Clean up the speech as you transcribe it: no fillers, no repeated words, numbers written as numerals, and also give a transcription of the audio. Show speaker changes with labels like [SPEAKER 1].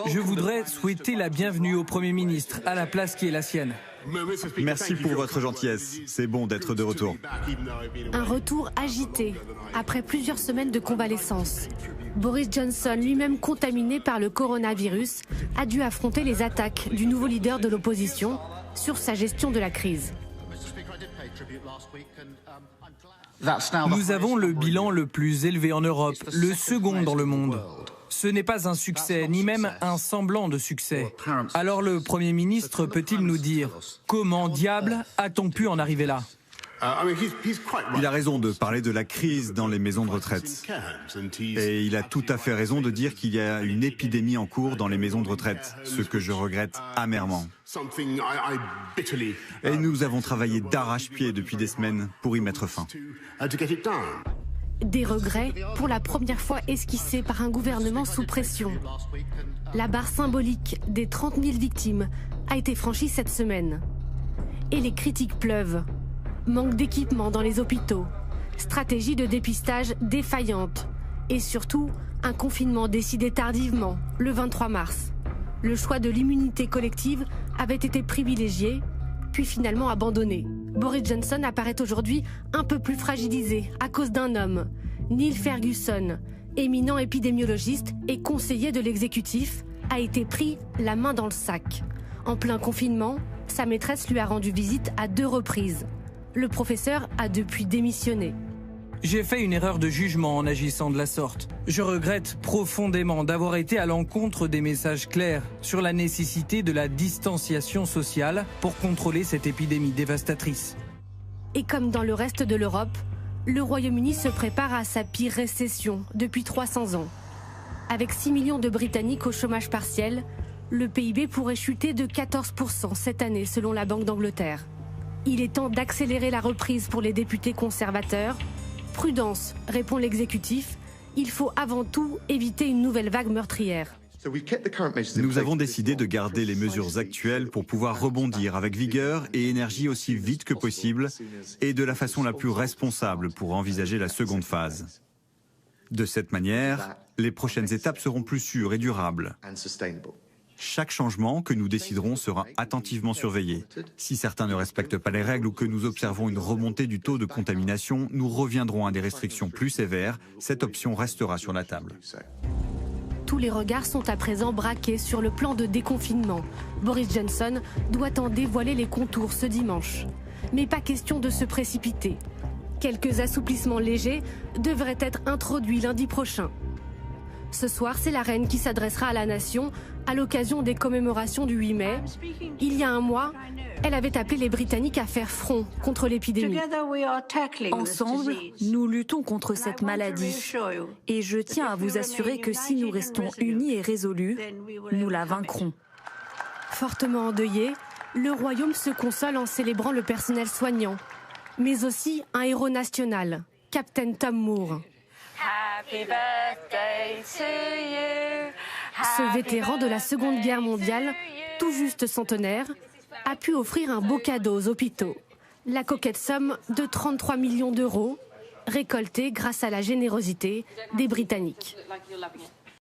[SPEAKER 1] Je voudrais souhaiter la bienvenue au Premier ministre, à la place qui est la sienne.
[SPEAKER 2] Merci pour votre gentillesse. C'est bon d'être de retour.
[SPEAKER 3] Un retour agité, après plusieurs semaines de convalescence. Boris Johnson, lui-même contaminé par le coronavirus, a dû affronter les attaques du nouveau leader de l'opposition sur sa gestion de la crise.
[SPEAKER 1] Nous avons le bilan le plus élevé en Europe, le second dans le monde. Ce n'est pas un succès, ni même un semblant de succès. Alors le Premier ministre peut-il nous dire comment diable a-t-on pu en arriver là ?
[SPEAKER 2] Il a raison de parler de la crise dans les maisons de retraite. Et il a tout à fait raison de dire qu'il y a une épidémie en cours dans les maisons de retraite, ce que je regrette amèrement. Et nous avons travaillé d'arrache-pied depuis des semaines pour y mettre fin.
[SPEAKER 3] Des regrets pour la première fois esquissés par un gouvernement sous pression. La barre symbolique des 30 000 victimes a été franchie cette semaine. Et les critiques pleuvent. Manque d'équipement dans les hôpitaux, stratégie de dépistage défaillante et surtout un confinement décidé tardivement, le 23 mars. Le choix de l'immunité collective avait été privilégié, puis finalement abandonné. Boris Johnson apparaît aujourd'hui un peu plus fragilisé à cause d'un homme, Neil Ferguson, éminent épidémiologiste et conseiller de l'exécutif, a été pris la main dans le sac. En plein confinement, sa maîtresse lui a rendu visite à 2 reprises. Le professeur a depuis démissionné.
[SPEAKER 1] J'ai fait une erreur de jugement en agissant de la sorte. Je regrette profondément d'avoir été à l'encontre des messages clairs sur la nécessité de la distanciation sociale pour contrôler cette épidémie dévastatrice.
[SPEAKER 3] Et comme dans le reste de l'Europe, le Royaume-Uni se prépare à sa pire récession depuis 300 ans. Avec 6 millions de Britanniques au chômage partiel, le PIB pourrait chuter de 14% cette année selon la Banque d'Angleterre. Il est temps d'accélérer la reprise pour les députés conservateurs. Prudence, répond l'exécutif. Il faut avant tout éviter une nouvelle vague meurtrière.
[SPEAKER 2] Nous avons décidé de garder les mesures actuelles pour pouvoir rebondir avec vigueur et énergie aussi vite que possible et de la façon la plus responsable pour envisager la seconde phase. De cette manière, les prochaines étapes seront plus sûres et durables. Chaque changement que nous déciderons sera attentivement surveillé. Si certains ne respectent pas les règles ou que nous observons une remontée du taux de contamination, nous reviendrons à des restrictions plus sévères. Cette option restera sur la table.
[SPEAKER 3] Tous les regards sont à présent braqués sur le plan de déconfinement. Boris Johnson doit en dévoiler les contours ce dimanche. Mais pas question de se précipiter. Quelques assouplissements légers devraient être introduits lundi prochain. Ce soir, c'est la reine qui s'adressera à la nation à l'occasion des commémorations du 8 mai. Il y a un mois, elle avait appelé les Britanniques à faire front contre l'épidémie.
[SPEAKER 4] Ensemble, nous luttons contre cette maladie. Et je tiens à vous assurer que si nous restons unis et résolus, nous la vaincrons.
[SPEAKER 3] Fortement endeuillé, le royaume se console en célébrant le personnel soignant, mais aussi un héros national, Captain Tom Moore.
[SPEAKER 5] Happy birthday to you.
[SPEAKER 3] Ce vétéran de la Seconde Guerre mondiale, tout juste centenaire, a pu offrir un beau cadeau aux hôpitaux. La coquette somme de 33 millions d'euros, récoltée grâce à la générosité des Britanniques.